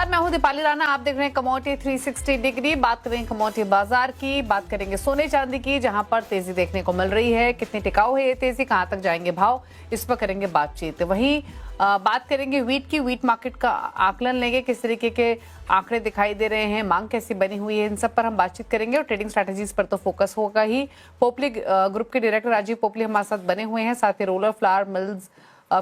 नमस्कार, मैं हूं दीपाली राणा। आप देख रहे हैं कमोडिटी 360 डिग्री। बात करेंगे कमोडिटी बाजार की, बात करेंगे सोने चांदी की, जहां पर तेजी देखने को मिल रही है। कितनी टिकाऊ है ये तेजी, कहां तक जाएंगे भाव, इस पर करेंगे बातचीत। वहीं बात करेंगे व्हीट की। व्हीट मार्केट का आकलन लेंगे, किस तरीके के आंकड़े दिखाई दे रहे हैं, मांग कैसी बनी हुई है, इन सब पर हम बातचीत करेंगे। और ट्रेडिंग स्ट्रैटेजीज पर तो फोकस होगा ही। पोपली ग्रुप के डायरेक्टर राजीव पोपली हमारे साथ बने हुए हैं, साथ ही roller flour mills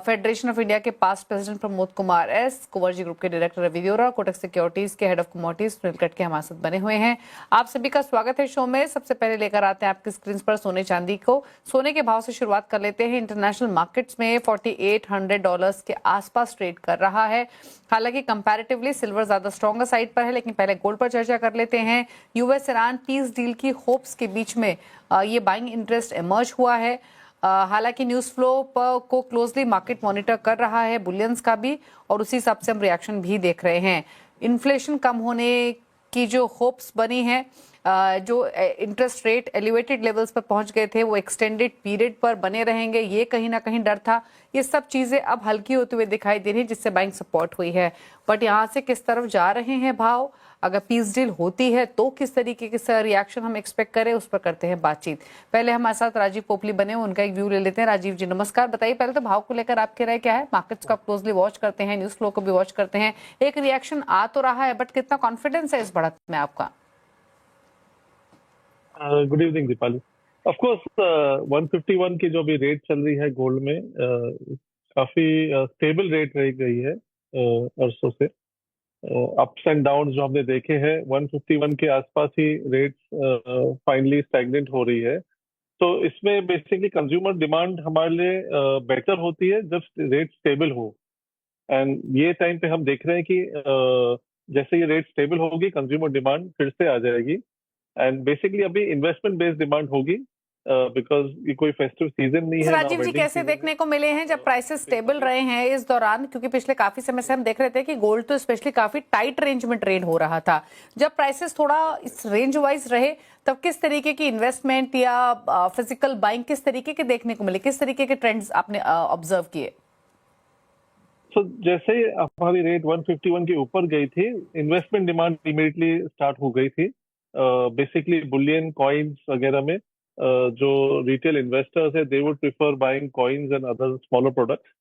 federation of India के past president Pramod Kumar S, Kunvarji group के डायरेक्टर रवि देओरा, कोटक सिक्योरिटीज के head of commodities Sunil Katke हमारे साथ बने हुए हैं। आप सभी का स्वागत है शो में। सबसे पहले लेकर आते हैं आपकी स्क्रीन पर सोने चांदी को। सोने के भाव से शुरुआत कर लेते हैं। इंटरनेशनल मार्केट्स में $4800 के आसपास ट्रेड कर रहा है। हालांकि कंपैरेटिवली सिल्वर ज्यादा स्ट्रॉन्गर साइड पर है, लेकिन पहले गोल्ड पर चर्चा कर लेते हैं। यूएस ईरान पीस डील की होप्स के बीच में ये बाइंग इंटरेस्ट इमर्ज हुआ है। हालांकि न्यूज फ्लो को क्लोजली मार्केट मॉनिटर कर रहा है, बुलियंस का भी, और उसी हिसाब से हम रिएक्शन भी देख रहे हैं। इन्फ्लेशन कम होने की जो होप्स बनी है, जो इंटरेस्ट रेट एलिवेटेड लेवल्स पर पहुंच गए थे, वो एक्सटेंडेड पीरियड पर बने रहेंगे, ये कहीं ना कहीं डर था। ये सब चीजें अब हल्की होते हुए दिखाई दे रही है, जिससे बाइंग सपोर्ट हुई है। बट यहाँ से किस तरफ जा रहे हैं भाव, अगर पीस डील होती है तो किस तरीके के रिएक्शन हम एक्सपेक्ट करें, उस पर करते हैं बातचीत। पहले हमारे साथ राजीव पोपली बने, उनका एक व्यू ले लेते हैं। राजीव जी नमस्कार, बताइए पहले तो भाव को लेकर आपकी राय क्या है। मार्केट्स को आप क्लोजली वॉच करते हैं, न्यूज फ्लो को भी वॉच करते हैं, एक रिएक्शन आ तो रहा है, बट कितना कॉन्फिडेंस है इस बढ़त में आपका? Good evening Deepali. Of course 151 की जो भी रेट चल रही है गोल्ड में, काफी स्टेबल रेट रह गई है अरसों से। अप्स एंड डाउन जो हमने देखे हैं, 151 के आसपास ही रेट फाइनली स्टैग्नेंट हो रही है। तो इसमें बेसिकली कंज्यूमर डिमांड हमारे लिए बेटर होती है जब रेट स्टेबल हो। एंड ये टाइम पे हम देख रहे हैं कि जैसे ये रेट स्टेबल होगी, कंज्यूमर डिमांड फिर से आ जाएगी। एंड बेसिकली अभी इन्वेस्टमेंट बेस्ड डिमांड होगी, बिकॉज ये कोई फेस्टिव सीजन नहीं है। राजीव जी कैसे देखने को मिले हैं जब प्राइसेस स्टेबल रहे हैं इस दौरान, क्योंकि पिछले काफी समय से हम देख रहे थे कि गोल्ड तो स्पेशली काफी टाइट रेंज में ट्रेड हो रहा था। जब प्राइसेस थोड़ा इस रेंज वाइज रहे, तब किस तरीके की इन्वेस्टमेंट या फिजिकल बाइंग किस तरीके के देखने को मिले, किस तरीके के ट्रेंड्स आपने ऑब्जर्व किए? तो जैसे हमारी रेट 151 के ऊपर गई थी, इन्वेस्टमेंट डिमांड इमीडिएटली स्टार्ट हो गई थी। बेसिकली बुलियन कॉइन्स वगैरह में जो रिटेल इन्वेस्टर्स है, they would prefer buying coins and other smaller products,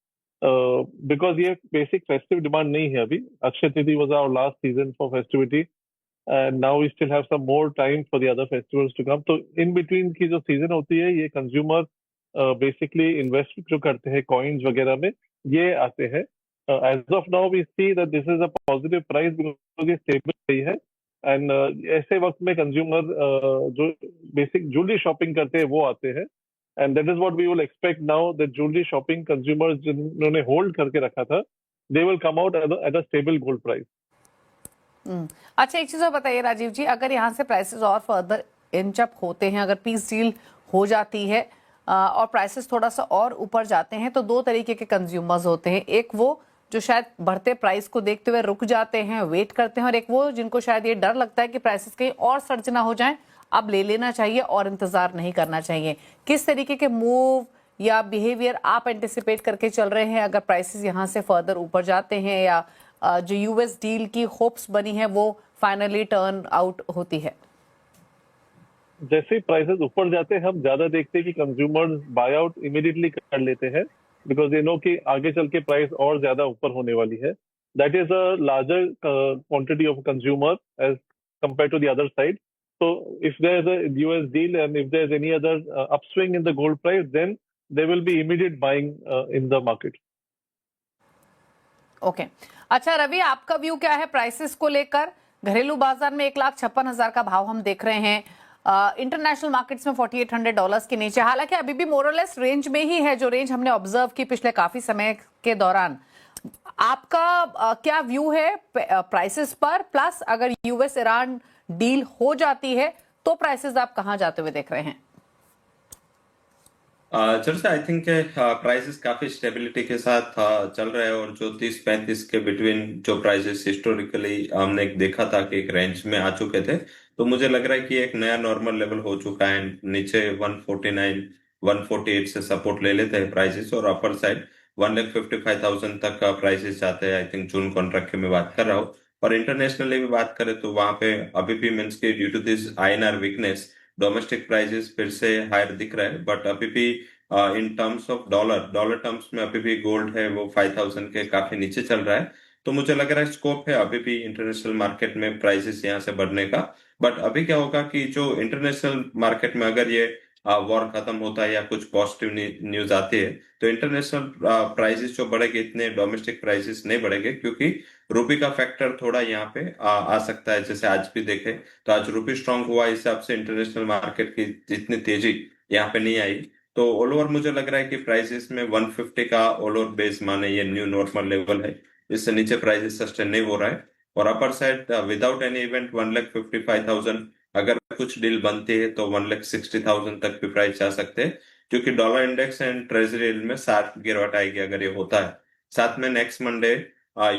because ये बेसिक फेस्टिव डिमांड नहीं है अभी। Akshaya Tritiya was our last season for festivity, and now we still have some more time for the other festivals to come. तो in between की जो season होती है, ये कंज्यूमर बेसिकली इन्वेस्ट जो करते हैं कॉइन्स वगैरह में, ये आते हैं। As of now we see that this is a positive price because ये स्टेबल रही है। एंड ऐसे वक्त में कंज्यूमर जो बेसिक ज्वेलरी शॉपिंग करते हैं वो आते हैं। And that is what we will expect now, that jewellery shopping consumers जिन्होंने होल्ड करके रखा था, they will come out at a stable gold price. अच्छा, एक चीज और बताइए राजीव जी, अगर यहाँ से प्राइसेस और फर्दर इंच अप होते हैं, अगर पीस डील हो जाती है और प्राइसेस थोड़ा सा और ऊपर जाते हैं, तो दो तरीके के कंज्यूमर्स होते हैं। एक वो जो शायद बढ़ते प्राइस को देखते हुए रुक जाते हैं, वेट करते हैं, और एक वो जिनको शायद ये डर लगता है कि प्राइसेस कहीं और सर्ज ना हो जाएं, अब ले लेना चाहिए और इंतजार नहीं करना चाहिए। किस तरीके के मूव या बिहेवियर आप एंटिसिपेट करके चल रहे हैं अगर प्राइसेस यहाँ से फर्दर ऊपर जाते हैं, या जो यूएस डील की होप्स बनी है वो फाइनली टर्न आउट होती है? जैसे ही प्राइसेस ऊपर जाते हैं, हम ज्यादा देखते हैं कि कंज्यूमर्स बाय आउट इमीडिएटली कर लेते हैं, बिकॉज दे नो कि आगे चल के प्राइस और ज्यादा ऊपर होने वाली है। That is a larger quantity of consumer as compare to the other side. So if there is a US deal and if there is any other upswing in the gold price, then there will be immediate buying in the market. Okay अच्छा रवि, आपका view क्या है prices को लेकर? घरेलू बाजार में 1,56,000 का भाव हम देख रहे हैं, इंटरनेशनल मार्केट्स में $4,800 के नीचे। हालांकि अभी भी मोरलेस रेंज में ही है, जो रेंज हमने ऑब्जर्व की पिछले काफी समय के दौरान। आपका क्या व्यू है प्राइसेस पर? प्लस अगर यूएस ईरान डील हो जाती है तो प्राइसेस आप कहां जाते हुए देख रहे हैं? चल आई थिंक प्राइसेस काफी स्टेबिलिटी के साथ चल रहे हैं, और जो 30-35 के बिटवीन जो प्राइसेस हिस्टोरिकली हमने देखा था कि एक रेंज में आ चुके थे, तो मुझे लग रहा है कि एक नया नॉर्मल लेवल हो चुका है। नीचे 149 148 से सपोर्ट ले लेते हैं प्राइसेस, और अपर साइड 1,55,000 तक प्राइसेस जाते हैं। आई थिंक जून कॉन्ट्रैक्ट की मैं बात कर रहा हूँ। और इंटरनेशनली भी बात करें तो वहां पे अभी भी मीन्स के due to this INR weakness domestic prices फिर से हायर दिख रहा है, बट अभी भी in terms of dollar dollar terms में अभी भी गोल्ड है वो 5000 के काफी नीचे चल रहा है। तो मुझे लग रहा है स्कोप है अभी भी इंटरनेशनल मार्केट में प्राइसेस यहाँ से बढ़ने का। बट अभी क्या होगा कि जो इंटरनेशनल मार्केट में अगर ये वॉर खत्म होता है या कुछ पॉजिटिव न्यूज आती है तो इंटरनेशनल प्राइसेस जो बढ़ेंगे इतने डोमेस्टिक प्राइसेस नहीं बढ़ेंगे, क्योंकि रुपी का फैक्टर थोड़ा यहाँ पे आ सकता है। जैसे आज भी देखे तो आज रुपी स्ट्रांग हुआ, इस हिसाब से इंटरनेशनल मार्केट की जितनी तेजी यहाँ पे नहीं आई। तो ऑल ओवर मुझे लग रहा है कि प्राइसेस में 150 का ऑल ओवर बेस माने ये न्यू नॉर्मल लेवल है, इससे नीचे प्राइसेस सस्टेन नहीं हो रहा है। और upper side without any event 1,55,000 अगर कुछ डील बनती है तो 1,60,000 तक भी प्राइस जा सकते हैं, क्योंकि डॉलर इंडेक्स एंड ट्रेजरी में 60 गिरावट आएगी अगर ये होता है। साथ में नेक्स्ट मंडे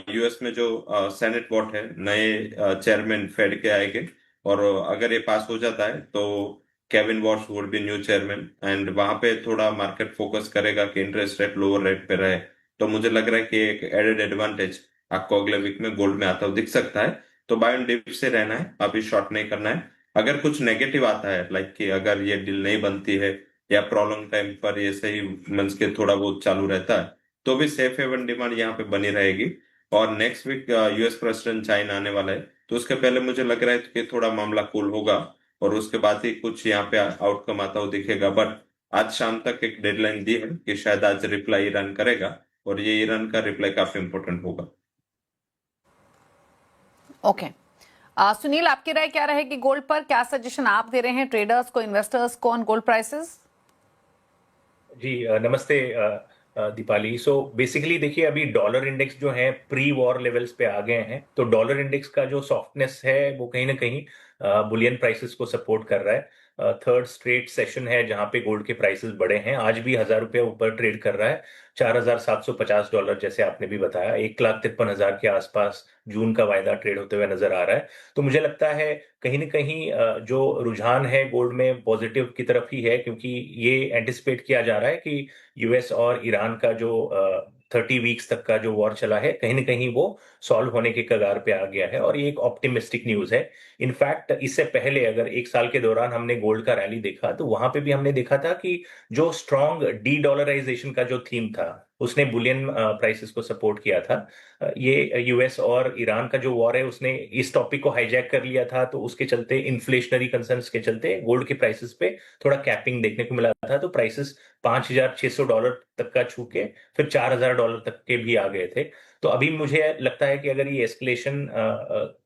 यूएस में जो सेनेट वोट है नए चेयरमैन फेड के आएंगे, और अगर ये पास हो जाता है तो Kevin Wars would be new chairman, and वहां पे थोड़ा मार्केट फोकस करेगा कि इंटरेस्ट रेट लोअर रेट पे रहे। तो मुझे लग रहा है कि एक एडेड एडवांटेज आपको अगले वीक में गोल्ड में आता हुआ दिख सकता है। तो बाय ऑन डिप से रहना है, अभी शॉर्ट नहीं करना है। अगर कुछ नेगेटिव आता है लाइक कि अगर ये डील नहीं बनती है या प्रॉब्लम टाइम पर ये सही मंस के थोड़ा बहुत चालू रहता है तो भी सेफ हेवन डिमांड यहाँ पे बनी रहेगी। और next week US president China आने वाला है, तो उसके पहले मुझे लग रहा है कि थोड़ा मामला कूल होगा और उसके बाद ही कुछ यहाँ पे आउटकम आता हुआ दिखेगा। बट आज शाम तक एक डेडलाइन दी है कि शायद आज रिप्लाई ईरान करेगा, और ये ईरान का रिप्लाई काफी इंपॉर्टेंट होगा। ओके सुनील, आपकी राय क्या रहेगी गोल्ड पर? क्या सजेशन आप दे रहे हैं ट्रेडर्स को, इन्वेस्टर्स को ऑन गोल्ड प्राइसेस? जी नमस्ते दीपाली। सो बेसिकली देखिए, अभी डॉलर इंडेक्स जो है प्री वॉर लेवल्स पे आ गए हैं, तो डॉलर इंडेक्स का जो सॉफ्टनेस है वो कहीं ना कहीं बुलियन प्राइसेस को सपोर्ट कर रहा है। थर्ड स्ट्रेट सेशन है जहां पे गोल्ड के प्राइसेस बढ़े हैं, आज भी 1,000 रुपये ऊपर ट्रेड कर रहा है। $4,750 जैसे आपने भी बताया, 1,53,000 के आसपास जून का वायदा ट्रेड होते हुए नजर आ रहा है। तो मुझे लगता है कहीं ना कहीं जो रुझान है गोल्ड में पॉजिटिव की तरफ ही है, क्योंकि ये एंटिसिपेट किया जा रहा है कि यूएस और ईरान का जो 30 वीक्स तक का जो वॉर चला है कहीं ना कहीं वो सॉल्व होने के कगार पे आ गया है, और ये एक ऑप्टिमिस्टिक न्यूज है। इनफैक्ट इससे पहले अगर एक साल के दौरान हमने गोल्ड का रैली देखा तो वहां पे भी हमने देखा था कि जो स्ट्रॉन्ग डी डॉलराइजेशन का जो थीम था उसने बुलियन प्राइसेस को सपोर्ट किया था। ये यूएस और ईरान का जो वॉर है उसने इस टॉपिक को हाईजैक कर लिया था, तो उसके चलते इन्फ्लेशनरी कंसर्न्स के चलते गोल्ड के प्राइसेस पे थोड़ा कैपिंग देखने को मिला था। तो प्राइसेस $5,600 तक का छू के फिर $4,000 तक के भी आ गए थे। तो अभी मुझे लगता है कि अगर ये एस्केलेशन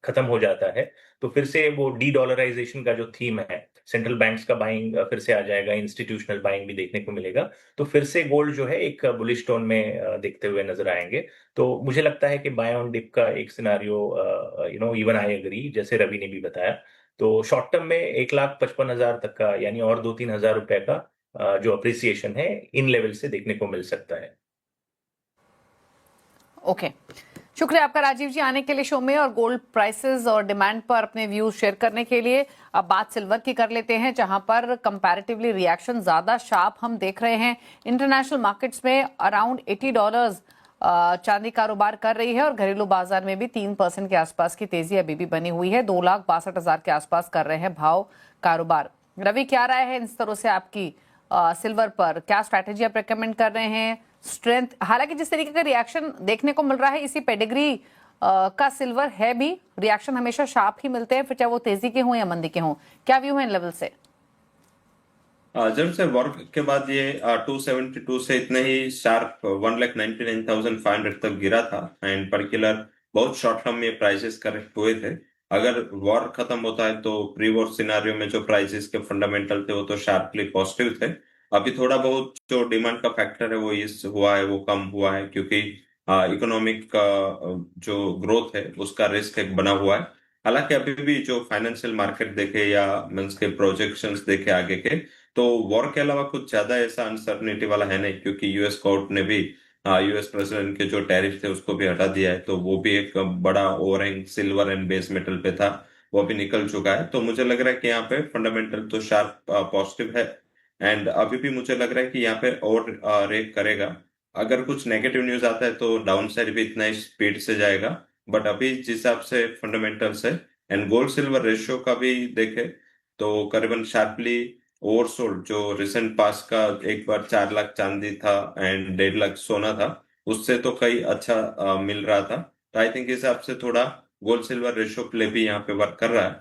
खत्म हो जाता है तो फिर से वो डी डॉलराइजेशन का जो थीम है, सेंट्रल बैंक्स का बाइंग फिर से आ जाएगा, इंस्टीट्यूशनल बाइंग भी देखने को मिलेगा। तो फिर से गोल्ड जो है एक बुलिश टोन में दिखते हुए नजर आएंगे। तो मुझे लगता है कि बाय ऑन डिप का एक सिनारियो, इवन आई एग्री, जैसे रवि ने भी बताया। तो शॉर्ट टर्म में 1,55,000 तक का, यानी और 2-3 हजार रुपए का जो अप्रिसिएशन है इन लेवल से देखने को मिल सकता है। ओके शुक्रिया आपका राजीव जी आने के लिए शो में और गोल्ड प्राइसेस और डिमांड पर अपने व्यूज शेयर करने के लिए। अब बात सिल्वर की कर लेते हैं, जहां पर कंपैरेटिवली रिएक्शन ज्यादा शार्प हम देख रहे हैं। इंटरनेशनल मार्केट्स में अराउंड $80 चांदी कारोबार कर रही है और घरेलू बाजार में भी 3% के आसपास की तेजी अभी भी बनी हुई है। 2,62,000 के आसपास कर रहे हैं भाव कारोबार। रवि, क्या राय है इन स्तरों से आपकी सिल्वर पर? क्या स्ट्रैटेजी आप रेकमेंड कर रहे हैं? स्ट्रेंथ, हालांकि जिस तरीके का रिएक्शन देखने को मिल रहा है इसी पेडिग्री का सिल्वर है भी, रिएक्शन हमेशा शार्प ही मिलते हैं, फिर चाहे वो तेजी के हों या मंदी के हों। क्या व्यू है इन लेवल से? जब से वॉर के बाद ये 272 से इतने ही शार्प 1,99,500 तक गिरा था, एंड पर्टिकुलर बहुत शॉर्ट टर्म में प्राइसेस करेक्ट हुए थे। अगर वॉर खत्म होता है तो प्री वॉर सिनारियो में जो प्राइसेस के फंडामेंटल थे वो तो शार्पली पॉजिटिव थे। अभी थोड़ा बहुत जो डिमांड का फैक्टर है वो इस हुआ है, वो कम हुआ है, क्योंकि इकोनॉमिक का जो ग्रोथ है उसका रिस्क एक बना हुआ है। हालांकि अभी भी जो फाइनेंशियल मार्केट देखे या मीन्स के प्रोजेक्शंस देखे आगे के, तो वॉर के अलावा कुछ ज्यादा ऐसा अनसर्टनिटी वाला है नहीं, क्योंकि यूएस कोर्ट ने भी यूएस प्रेसिडेंट के जो टैरिफ थे उसको भी हटा दिया है। तो वो भी एक बड़ा overhang silver and base metal पे था, वो भी निकल चुका है। तो मुझे लग रहा है कि यहाँ पे फंडामेंटल तो शार्प पॉजिटिव है, एंड अभी भी मुझे लग रहा है कि यहाँ पे और रेट करेगा। अगर कुछ नेगेटिव न्यूज आता है तो डाउन साइड भी इतना ही स्पीड से जाएगा, बट अभी जिस हिसाब से फंडामेंटल्स है एंड गोल्ड सिल्वर रेशियो का भी देखे तो करीबन शार्पली ओवरसोल्ड, जो रिसेंट पास का एक बार 4 लाख चांदी था एंड 1.5 लाख सोना था, उससे तो कई अच्छा मिल रहा था। तो आई थिंक इस हिसाब से थोड़ा गोल्ड सिल्वर रेशियो प्ले भी यहाँ पे वर्क कर रहा है।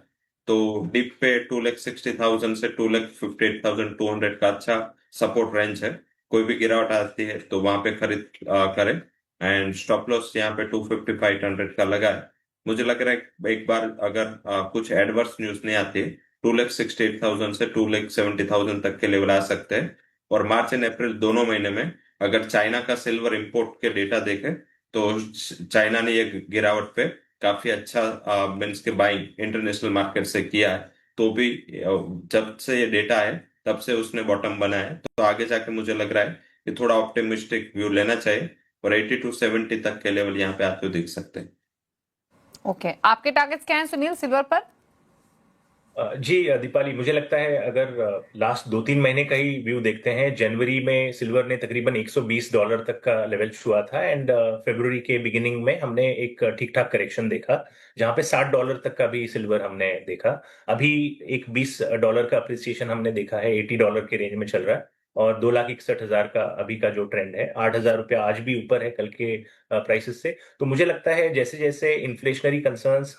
तो डिप पे 2,60,000 से 2,58,200 का अच्छा सपोर्ट रेंज है। कोई भी गिरावट आती है तो वहां पे खरीद करें एंड स्टॉप लॉस यहाँ पे 250,500 का लगा है। मुझे लग रहा है एक बार अगर कुछ एडवर्स न्यूज नहीं आती, 2,68,000 से 2,70,000 तक के लेवल आ सकते हैं। और मार्च एंड अप्रैल दोनों महीने में अगर चाइना का सिल्वर इंपोर्ट के डेटा देखें तो चाइना ने ये गिरावट पे काफी अच्छा मीन्स के बाइंग इंटरनेशनल मार्केट से किया है। तो भी जब से ये डेटा है तब से उसने बॉटम बना है। तो आगे जाके मुझे लग रहा है कि थोड़ा ऑप्टिमिस्टिक व्यू लेना चाहिए और 80 टू 70 तक के लेवल यहाँ पे आते हुए दिख सकते हैं। ओके, आपके टारगेट्स क्या हैं सुनील सिल्वर पर? जी दीपाली, मुझे लगता है अगर लास्ट 2-3 महीने का ही व्यू देखते हैं, जनवरी में सिल्वर ने तकरीबन $120 तक का लेवल छुआ था एंड फरवरी के बिगिनिंग में हमने एक ठीक ठाक करेक्शन देखा जहां पे $60 तक का भी सिल्वर हमने देखा। अभी एक $20 का अप्रिसिएशन हमने देखा है, $80 के रेंज में चल रहा है और 2,61,000 का अभी का जो ट्रेंड है, $8,000 आज भी ऊपर है कल के प्राइसेस से। तो मुझे लगता है जैसे जैसे इन्फ्लेशनरी कंसर्न्स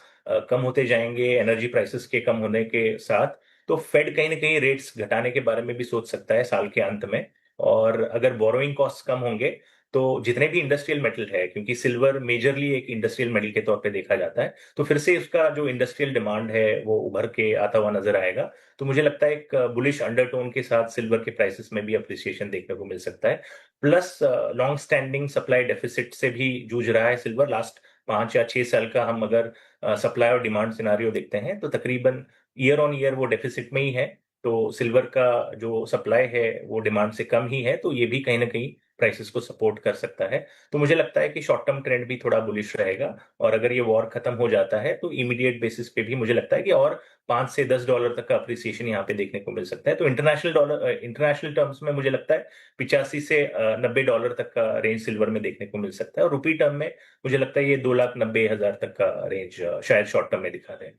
कम होते जाएंगे एनर्जी प्राइसेस के कम होने के साथ, तो फेड कहीं ना कहीं रेट्स घटाने के बारे में भी सोच सकता है साल के अंत में। और अगर बोरोइंग कॉस्ट कम होंगे तो जितने भी इंडस्ट्रियल मेटल है, क्योंकि सिल्वर मेजरली एक इंडस्ट्रियल मेटल के तौर पे देखा जाता है, तो फिर से उसका जो इंडस्ट्रियल डिमांड है वो उभर के आता हुआ नजर आएगा। तो मुझे लगता है एक बुलिश अंडरटोन के साथ सिल्वर के प्राइसेस में भी अप्रिसिएशन देखने को मिल सकता है। Plus long standing supply deficit से भी जूझ रहा है सिल्वर। लास्ट 5 या 6 साल का हम अगर सप्लाई और डिमांड सिनारियो देखते हैं तो तकरीबन ईयर ऑन ईयर वो डेफिसिट में ही है। तो सिल्वर का जो सप्लाई है वो डिमांड से कम ही है, तो ये भी कहीं ना कहीं प्राइसेस को सपोर्ट कर सकता है। तो मुझे लगता है कि शॉर्ट टर्म ट्रेंड भी थोड़ा बुलिश रहेगा और अगर ये वॉर खत्म हो जाता है तो इमीडिएट बेसिस पे भी मुझे लगता है कि और $5 से $10 तक का अप्रिसिएशन यहाँ पे देखने को मिल सकता है। तो इंटरनेशनल टर्म्स में मुझे लगता है 85 से $90 तक का रेंज सिल्वर में देखने को मिल सकता है और रुपी टर्म में मुझे लगता है ये 2,90,000 तक का रेंज शायद शॉर्ट टर्म में दिखा दें।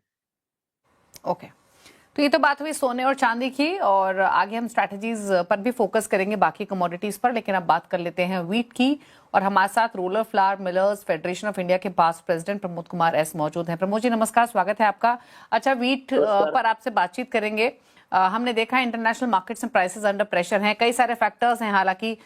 ओके, तो ये तो बात हुई सोने और चांदी की, और आगे हम स्ट्रैटेजीज पर भी फोकस करेंगे बाकी कमोडिटीज पर, लेकिन अब बात कर लेते हैं व्हीट की। और हमारे साथ rural flower millers federation of India के पास प्रेसिडेंट प्रमोद कुमार एस मौजूद हैं। प्रमोद जी नमस्कार, स्वागत है आपका। अच्छा, व्हीट पर आपसे बातचीत करेंगे। हमने देखा है इंटरनेशनल मार्केट्स में प्राइसेस अंडर प्रेशर हैं, कई सारे फैक्टर्स हैं। हालांकि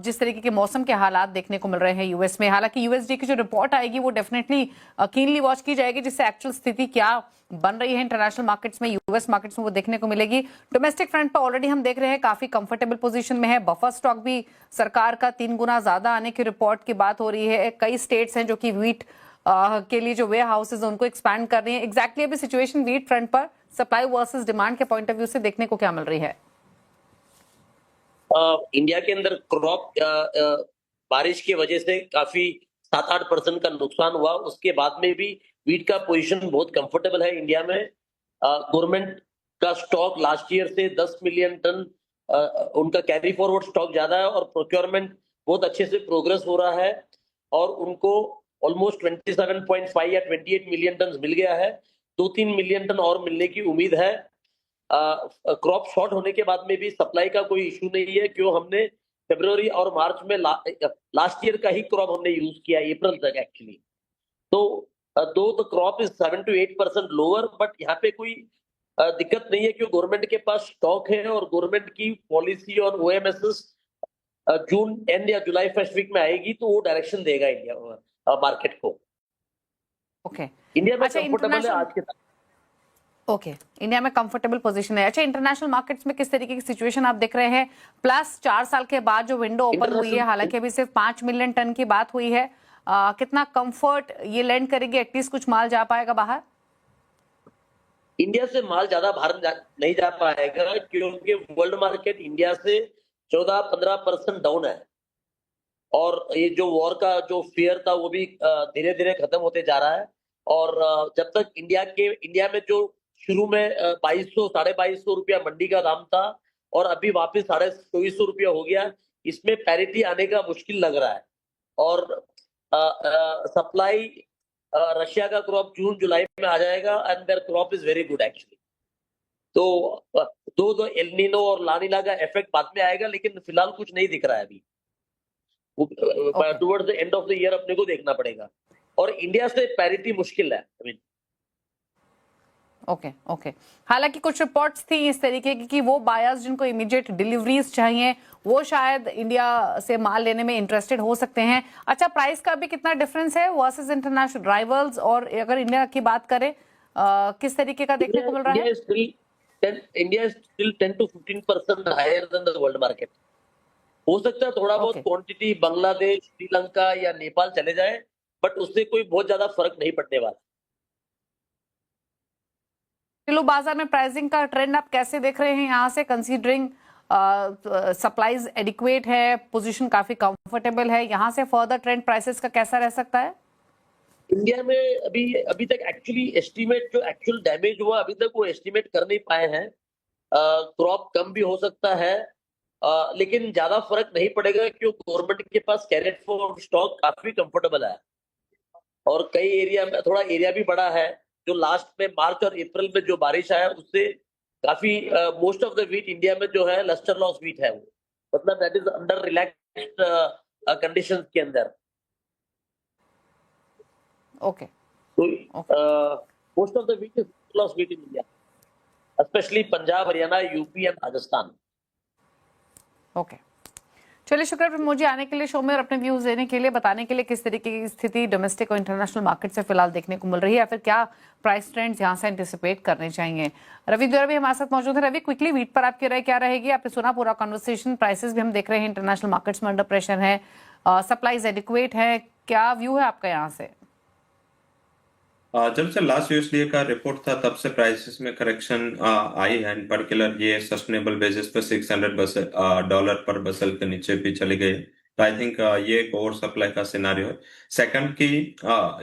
जिस तरीके के मौसम के हालात देखने को मिल रहे हैं यूएस में, हालांकि यूएसडी की जो रिपोर्ट आएगी वो डेफिनेटली कीनली वॉच की जाएगी, जिससे एक्चुअल स्थिति क्या बन रही है इंटरनेशनल मार्केट्स में, यूएस मार्केट्स में, वो देखने को मिलेगी। डोमेस्टिक फ्रंट पर ऑलरेडी हम देख रहे हैं काफी कंफर्टेबल पोजीशन में है। बफर स्टॉक भी सरकार का 3 गुना ज्यादा आने की रिपोर्ट की बात हो रही है। कई स्टेट्स हैं जो कि व्हीट के लिए जो वेयर हाउसेज उनको एक्सपैंड कर रही है। एग्जैक्टली अभी सिचुएशन व्हीट फ्रंट पर सप्लाई वर्सेस डिमांड के पॉइंट ऑफ व्यू से देखने को क्या मिल रही है? इंडिया के अंदर क्रॉप बारिश की वजह से काफी 7-8% का नुकसान हुआ। उसके बाद में भी व्हीट का पोजीशन बहुत कंफर्टेबल है इंडिया में। गवर्नमेंट का स्टॉक लास्ट ईयर से 10 मिलियन टन उनका कैरी फॉरवर्ड स्टॉक ज्यादा है और प्रोक्योरमेंट बहुत अच्छे से प्रोग्रेस हो रहा है और उनको ऑलमोस्ट 27.5 या 28 मिलियन टन मिल गया है। 2-3 मिलियन टन और मिलने की उम्मीद है। क्रॉप शॉर्ट होने के बाद में भी सप्लाई का कोई इशू नहीं है, क्यों हमने फरवरी और मार्च में लास्ट ईयर का ही क्रॉप हमने यूज किया अप्रैल तक एक्चुअली। तो दो the crop is 7 to 8% lower, but यहाँ पे कोई दिक्कत नहीं है क्यों गवर्नमेंट के पास स्टॉक है और गवर्नमेंट की पॉलिसी और ओएमएसएस जून एंड या जुलाई फर्स्ट वीक में आएगी तो वो डायरेक्शन देगा इंडिया मार्केट को। ओके, इंडिया में अच्छा, कंफर्टेबल है आज के साथ। ओके, इंडिया में कंफर्टेबल पोजीशन है। अच्छा, इंटरनेशनल मार्केट्स में किस तरीके की सिचुएशन आप देख रहे हैं? प्लस 4 साल के बाद जो विंडो ओपन हुई है, हालांकि अभी सिर्फ 5 मिलियन टन की बात हुई है, कितना कंफर्ट ये लैंड करेगी? एटलीस्ट कुछ माल जा पाएगा बाहर? इंडिया से माल ज्यादा बाहर नहीं जा पाएगा क्योंकि वर्ल्ड मार्केट इंडिया से 14-15% डाउन है और ये जो वॉर का जो फियर था वो भी धीरे धीरे खत्म होते जा रहा है। और जब तक इंडिया में जो शुरू में 2200-2250 रुपया मंडी का दाम था और अभी वापस 2450 रुपया हो गया, इसमें पैरिटी आने का मुश्किल लग रहा है। और सप्लाई रशिया का क्रॉप जून जुलाई में आ जाएगा and their crop is very good actually. तो दो एल नीनो और लानिना का इफेक्ट बाद में आएगा, लेकिन फिलहाल कुछ नहीं दिख रहा है अभी। Towards the end of the year अपने को देखना पड़ेगा, और इंडिया से पैरिटी मुश्किल है। ओके। हालांकि कुछ रिपोर्ट्स थी इस तरीके की कि वो बायर्स जिनको इमीडिएट डिलीवरीज चाहिए वो शायद इंडिया से माल लेने में इंटरेस्टेड हो सकते हैं। अच्छा, प्राइस का भी कितना डिफरेंस है वर्सेस इंटरनेशनल राइवल्स, और अगर इंडिया की बात करें किस तरीके का देखने को मिल रहा है? India is still 10 to 15% higher than the world market. हो सकता है थोड़ा बहुत क्वांटिटी बांग्लादेश, श्रीलंका या नेपाल चले जाए, बट उससे कोई बहुत ज्यादा फर्क नहीं पड़ने वाला। किलो बाजार में प्राइसिंग का ट्रेंड आप कैसे देख रहे हैं यहाँ से, कंसीडरिंग सप्लाईज एडिक्वेट है, पोजीशन काफी कंफर्टेबल है, यहाँ से फर्दर ट्रेंड प्राइसेस का कैसा रह सकता है? इंडिया में अभी तक एक्चुअली एस्टीमेट जो एक्चुअल डैमेज हुआ अभी तक वो एस्टीमेट कर नहीं पाए हैं। क्रॉप कम भी हो सकता है, लेकिन ज्यादा फर्क नहीं पड़ेगा क्योंकि गवर्नमेंट के पास कैरेट फॉर स्टॉक काफी कंफर्टेबल है, और कई एरिया में थोड़ा एरिया भी बड़ा है। जो लास्ट में मार्च और अप्रैल में जो बारिश आया उससे काफी most of the wheat India में जो है लस्टर लॉस व्हीट है, वो मतलब that is under relaxed conditions के अंदर। ओके। तो most of the wheat is loss wheat in India, specially Punjab, Haryana, UP and Rajasthan. Okay, चलिए शुक्र मुझे आने के लिए शो में और अपने व्यूज देने के लिए, बताने के लिए किस तरीके की स्थिति डोमेस्टिक और इंटरनेशनल मार्केट से फिलहाल देखने को मिल रही है, या फिर क्या प्राइस ट्रेंड्स यहाँ से एंटिसिपेट करने चाहिए। रवि द्वारा भी हमारे साथ मौजूद है। रवि, क्विकली वीट पर आपकी राय क्या रहेगी? आपने सुना पूरा कन्वर्सेशन, प्राइसेस भी हम देख रहे हैं इंटरनेशनल मार्केट्स में अंडर प्रेशर है, सप्लाईज एडिक्वेट है, क्या व्यू है आपका यहाँ से? जब से लास्ट यूएसडीए का रिपोर्ट था तब से प्राइसेस में करेक्शन आई है, इन पर्टिकुलर ये सस्टेनेबल बेसिस पे $600 पर बसल के नीचे भी चली गई। तो आई थिंक ये एक ओवर सप्लाई का सिनारियो है। सेकंड की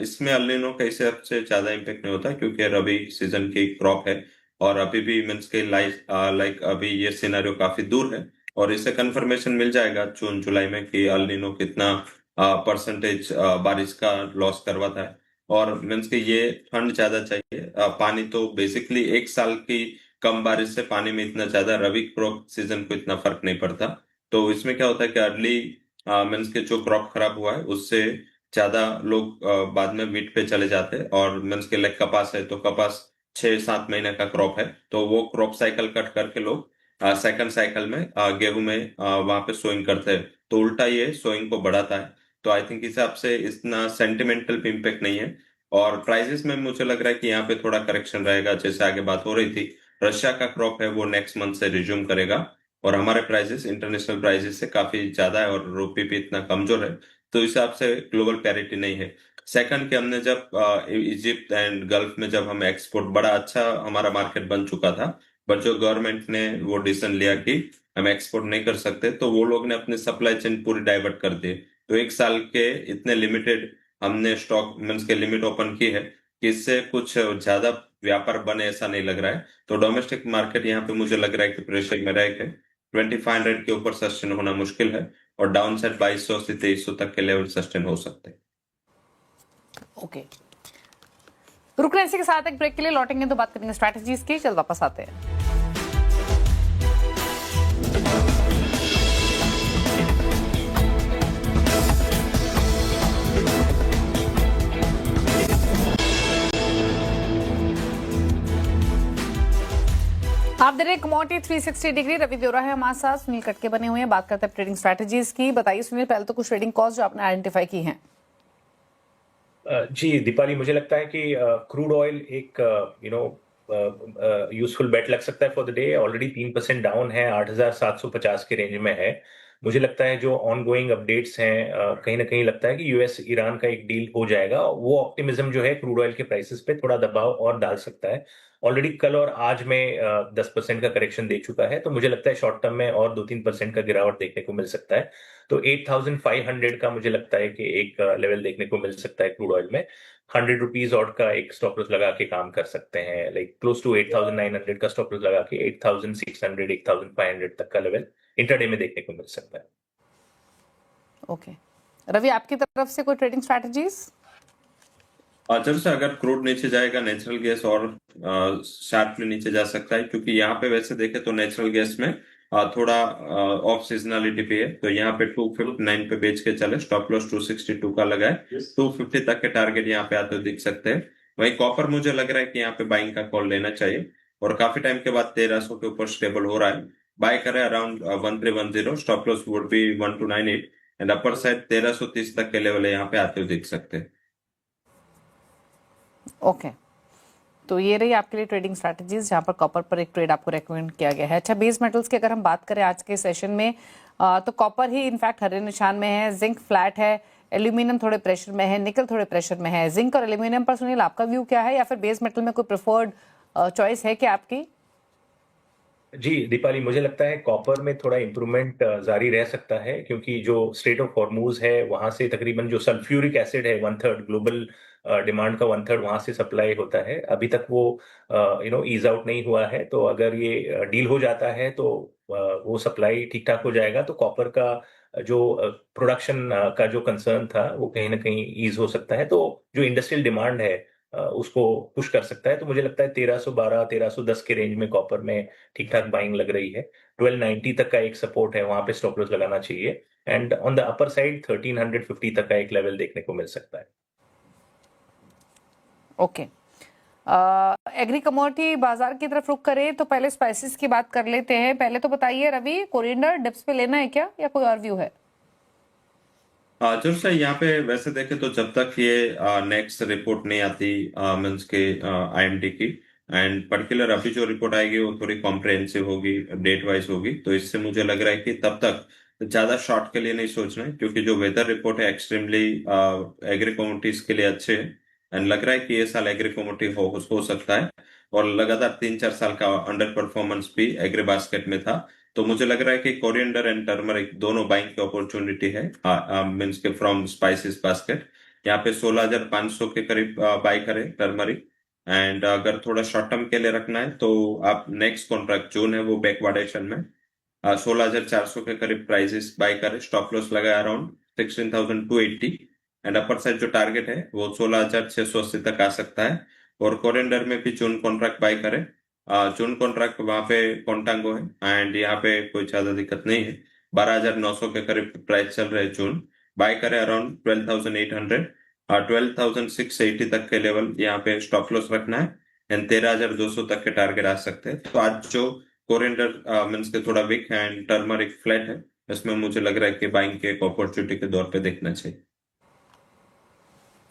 इसमें अल नीनो के हिसाब से ज्यादा इम्पेक्ट नहीं होता क्योंकि रबी सीजन की क्रॉप है, और अभी भी मीन्स के लाइक अभी ये सिनारियो काफी दूर है, और इससे कंफर्मेशन मिल जाएगा जून जुलाई में कि अल नीनो कितना परसेंटेज बारिश का लॉस करवाता है। और मीन्स के ये ठंड ज्यादा चाहिए, पानी तो बेसिकली एक साल की कम बारिश से पानी में इतना ज्यादा रबी क्रॉप सीजन को इतना फर्क नहीं पड़ता। तो इसमें क्या होता है कि अर्ली मीन्स के जो क्रॉप खराब हुआ है उससे ज्यादा लोग बाद में वीट पे चले जाते हैं, और मीन्स के लाइक कपास है तो कपास 6-7 महीने का क्रॉप है, तो वो क्रॉप साइकिल कट करके लोग सेकंड साइकिल में गेहूं में वहां पे सोइंग करते हैं, तो उल्टा ये सोइंग को बढ़ाता है। तो आई थिंक हिसाब से इतना सेंटिमेंटल इम्पेक्ट नहीं है। और प्राइसेस में मुझे लग रहा है कि यहाँ पे थोड़ा करेक्शन रहेगा, जैसे आगे बात हो रही थी, रशिया का क्रॉप है वो नेक्स्ट मंथ से रिज्यूम करेगा, और हमारे प्राइसेस इंटरनेशनल प्राइसेस से काफी ज्यादा है, और रुपये भी इतना कमजोर है, तो इस हिसाब से ग्लोबल पैरिटी नहीं है। सेकंड के हमने जब इजिप्ट एंड गल्फ में जब हम एक्सपोर्ट बड़ा अच्छा हमारा मार्केट बन चुका था, बट जो गवर्नमेंट ने वो डिसीजन लिया कि हम एक्सपोर्ट नहीं कर सकते, तो वो लोग ने अपनी सप्लाई चेन पूरी डाइवर्ट कर दी। तो एक साल के इतने लिमिटेड हमने स्टॉक मीन्स के लिमिट ओपन की है कि इससे कुछ ज्यादा व्यापार बने ऐसा नहीं लग रहा है। तो डोमेस्टिक मार्केट यहाँ पे मुझे लग रहा है कि प्रेशर में रह के 2500 के ऊपर सस्टेन होना मुश्किल है, और डाउन साइड 2200 से 2300 तक के लेवल सस्टेन हो सकते हैं। ओके, रुकना इसी के साथ एक ब्रेक के लिए, लौटेंगे तो बात करेंगे स्ट्रैटेजीज की। चल वापस आते हैं। आप दे रहे कमोडिटी 360 डिग्री। रवि देवरा है हमारे साथ, सुनील कटके बने हुए हैं, बात करते हैं ट्रेडिंग स्ट्रैटेजीज की। बताइए सुनील, पहले तो कुछ ट्रेडिंग कॉस्ट जो आपने आइडेंटिफाई की हैं। जी दीपाली, मुझे लगता है कि क्रूड ऑयल एक यूजफुल बेट लग सकता है for the day. Already 3% down है, 8,750 के रेंज में है। मुझे लगता है जो ऑनगोइंग अपडेट्स हैं, कहीं ना कहीं लगता है कि यूएस ईरान का एक डील हो जाएगा। वो ऑप्टिमिज्म जो है क्रूड ऑयल के प्राइसेस पे थोड़ा दबाव और डाल सकता है। ऑलरेडी कल और आज में 10% का करेक्शन दे चुका है, तो मुझे लगता है शॉर्ट टर्म में और 2-3% का गिरावट देखने को मिल सकता है। तो 8,500 का मुझे लगता है कि एक लेवल देखने को मिल सकता है क्रूड ऑयल में। 100 रुपीज और का एक स्टॉप लॉस लगा के काम कर सकते हैं, लाइक क्लोज टू 8,900 का स्टॉप लॉस लगा के 8,600 8,500 तक का लेवल इंटरडे में देखने को मिल सकता है। ओके, रवि आपकी तरफ से कोई ट्रेडिंग स्ट्रैटेजीज? जब से अगर क्रूड नीचे जाएगा नेचुरल गैस और शार्पली नीचे जा सकता है, क्योंकि यहाँ पे वैसे देखे तो नेचुरल गैस में थोड़ा ऑफ सीजनलिटी पे है, तो यहाँ पे 259 पे बेच के चले, स्टॉप लॉस 262 का लगाए, 250 तक के टारगेट यहाँ पे आते हुए दिख सकते हैं। वहीं कॉपर मुझे लग रहा है कि यहाँ पे बाइंग का कॉल लेना चाहिए, और काफी टाइम के बाद 1300 के ऊपर स्टेबल हो रहा है, बाय करें around 1310, stop loss would be 1298 and upper side 1330 तक के लेवल यहाँ पे आते हुए दिख सकते हैं। ओके, तो ये रही आपके लिए ट्रेडिंग स्ट्रैटेजीज जहां पर कॉपर पर एक ट्रेड आपको रेकमेंड किया गया है। अच्छा, बेस मेटल्स की अगर हम बात करें आज के सेशन में तो कॉपर ही इनफैक्ट हरे निशान में है, जिंक फ्लैट है, एल्यूमिनियम थोड़े प्रेशर में है, निकल थोड़े प्रेशर में है। जिंक और एल्यूमिनियम पर सुनील आपका व्यू क्या है, या फिर बेस मेटल में कोई प्रेफर्ड चॉइस है क्या आपकी? जी दीपाली, मुझे लगता है कॉपर में थोड़ा इम्प्रूवमेंट जारी रह सकता है, क्योंकि जो स्ट्रेट ऑफ हॉर्मूज है वहां से तकरीबन जो सल्फ्यूरिक एसिड है 1/3 ग्लोबल डिमांड का 1/3 वहां से सप्लाई होता है। अभी तक वो ईज आउट नहीं हुआ है, तो अगर ये डील हो जाता है तो वो सप्लाई ठीक ठाक हो जाएगा, तो कॉपर का जो प्रोडक्शन का जो कंसर्न था वो कहीं ना कहीं ईज हो सकता है, तो जो इंडस्ट्रियल डिमांड है उसको पुश कर सकता है। तो मुझे लगता है 1312 1310 के रेंज में कॉपर में ठीक ठाक बाइंग लग रही है। 1290 तक का एक सपोर्ट है, वहां पे स्टॉप लॉस लगाना चाहिए, and on the upper side 1350 तक का एक लेवल देखने को मिल सकता है। ओके, एग्री कमोडिटी बाजार की तरफ रुख करें तो पहले स्पाइसेस की बात कर लेते हैं। पहले तो बताइए रवि, कोरिएंडर डिप्स पे लेना है क्या, या कोई और व्यू है? जो सर यहाँ पे वैसे देखे तो जब तक ये नेक्स्ट रिपोर्ट नहीं आती मीन्स के आईएमडी की, एंड पर्टिकुलर अभी जो रिपोर्ट आएगी वो थोड़ी कॉम्प्रिहेंसिव होगी, डेट वाइज होगी, तो इससे मुझे लग रहा है कि तब तक ज्यादा शॉर्ट के लिए नहीं सोचना है, क्योंकि जो वेदर रिपोर्ट है एक्सट्रीमली एग्री कमोडिटीज के लिए अच्छे है, एंड लग रहा है कि ये साल एग्री कमोडिटी हो सकता है, और लगातार 3-4 साल का अंडर परफॉर्मेंस भी एग्री बास्केट में था, तो मुझे लग रहा है कि कोरिएंडर एंड टर्मरिक दोनों बाइंग की अपॉर्चुनिटी है मीन्स के फ्रॉम स्पाइसेस बास्केट। यहाँ पे 16,500 के करीब बाय करें टर्मरिक, एंड अगर थोड़ा शॉर्ट टर्म के लिए रखना है तो आप नेक्स्ट कॉन्ट्रैक्ट जोन है वो बैकवार्डेशन में 16,400 के करीब प्राइसेस बाय करें, स्टॉप लॉस लगाए अराउंड 16,280, एंड अपर साइड जो टारगेट है वो 16,680 तक आ सकता है। और कोरिएंडर में भी जून कॉन्ट्रैक्ट बाय करें, जून कॉन्ट्रैक्ट वहां पे कॉन्टांगो है, एंड यहाँ पे कोई ज्यादा दिक्कत नहीं है, 12,900 के करीब प्राइस चल रहे जून, बाय करें अराउंड 12,800, 12,680 तक के लेवल यहाँ पे स्टॉप लॉस रखना है, एंड 13,200 तक के टारगेट आ सकते हैं। तो आज जो कोरिएंडर मीन्स के थोड़ा वीक है एंड टर्मरिक फ्लैट है, इसमें मुझे लग रहा है कि बाइंग के एक अपॉर्चुनिटी के दौर पे देखना चाहिए।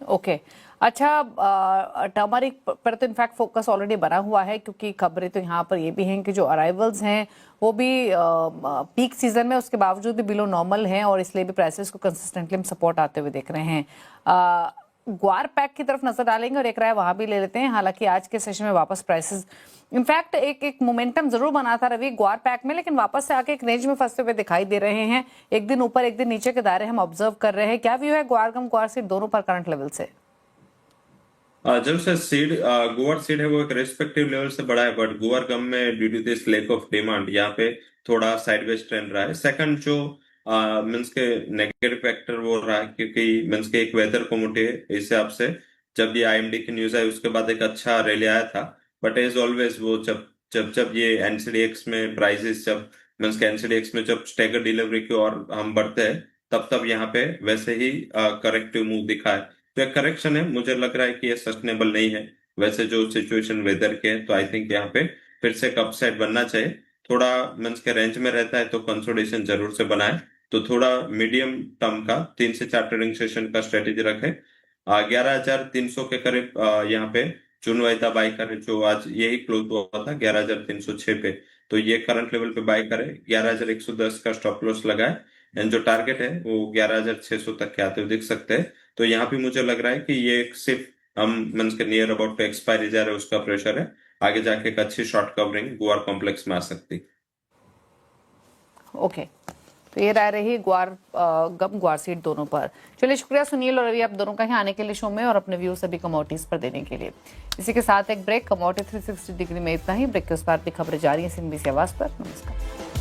ओके, अच्छा, टर्मरिक पर तो इनफैक्ट फोकस ऑलरेडी बना हुआ है, क्योंकि खबरें तो यहाँ पर ये भी हैं कि जो अराइवल्स हैं वो भी पीक सीजन में उसके बावजूद भी बिलो नॉर्मल हैं, और इसलिए भी प्राइसेस को कंसिस्टेंटली हम सपोर्ट आते हुए देख रहे हैं। ग्वार पैक की तरफ नजर डालेंगे और एक राय वहां भी ले लेते हैं। हालांकि आज के सेशन में वापस प्राइसेस इनफैक्ट एक मोमेंटम जरूर बना था रवि ग्वार पैक में, लेकिन वापस से आके एक रेंज में फंसते हुए दिखाई दे रहे हैं। एक दिन ऊपर एक दिन नीचे के दायरे हम ऑब्जर्व कर रहे हैं। क्या व्यू है ग्वार गम ग्वार सीड दोनों पर करंट लेवल से? जब से सीड गुआर सीड है वो एक रेस्पेक्टिव लेवल से बढ़ा है, बट गुआर गम में due to this lack of demand यहाँ पे थोड़ा साइडवेज ट्रेंड रहा है। सेकंड जो मीन्स के नेगेटिव फैक्टर वो रहा है, क्योंकि मीन्स के एक वेदर कमोडिटी है, इस हिसाब से जब ये आईएमडी की न्यूज आई उसके बाद एक अच्छा रैली आया था, बट एज ऑलवेज वो जब ये एनसीडीएक्स में प्राइसेस जब मीन्स के एनसीडीएक्स में जब स्टैगर डिलीवरी की और हम बढ़ते हैं तब यहाँ पे वैसे ही करेक्टिव मूव दिखा है, तो एक करेक्शन है, मुझे लग रहा है कि ये सस्टेनेबल नहीं है वैसे जो सिचुएशन वेदर के है, तो आई थिंक यहाँ पे फिर से एक अपसाइड बनना चाहिए। थोड़ा मीन्स के रेंज में रहता है तो कंसोलिडेशन जरूर से बनाए, तो थोड़ा मीडियम टर्म का 3 से 4 ट्रेडिंग सेशन का स्ट्रेटेजी रखे। 11,300 के करीब यहाँ पे जून वायदा बाय करे, जो आज यही क्लोज हुआ था 11,306 पे, तो ये करंट लेवल पे बाय करे, 11,110 का स्टॉप लॉस लगाए, एंड जो टारगेट है वो 11,600 तक के आते हुए दिख सकते हैं। तो यहाँ भी मुझे लग रहा है कि ये सिर्फ हम मीन्स के नियर अबाउट पे एक्सपायरी जा रहे उसका प्रेशर है, आगे जाके एक अच्छी शॉर्ट कवरिंग गुआर कॉम्प्लेक्स में आ सकती। ओके, तो ये राय रही ग्वार गम ग्वार सीड दोनों पर। चलिए, शुक्रिया सुनील और रवि आप दोनों का ही आने के लिए शो में और अपने व्यू सभी कमोडिटीज पर देने के लिए। इसी के साथ एक ब्रेक, कमोडिटी 360 डिग्री में इतना ही। ब्रेक के उस पार भी खबरें जारी हैं CNBC आवाज पर। नमस्कार।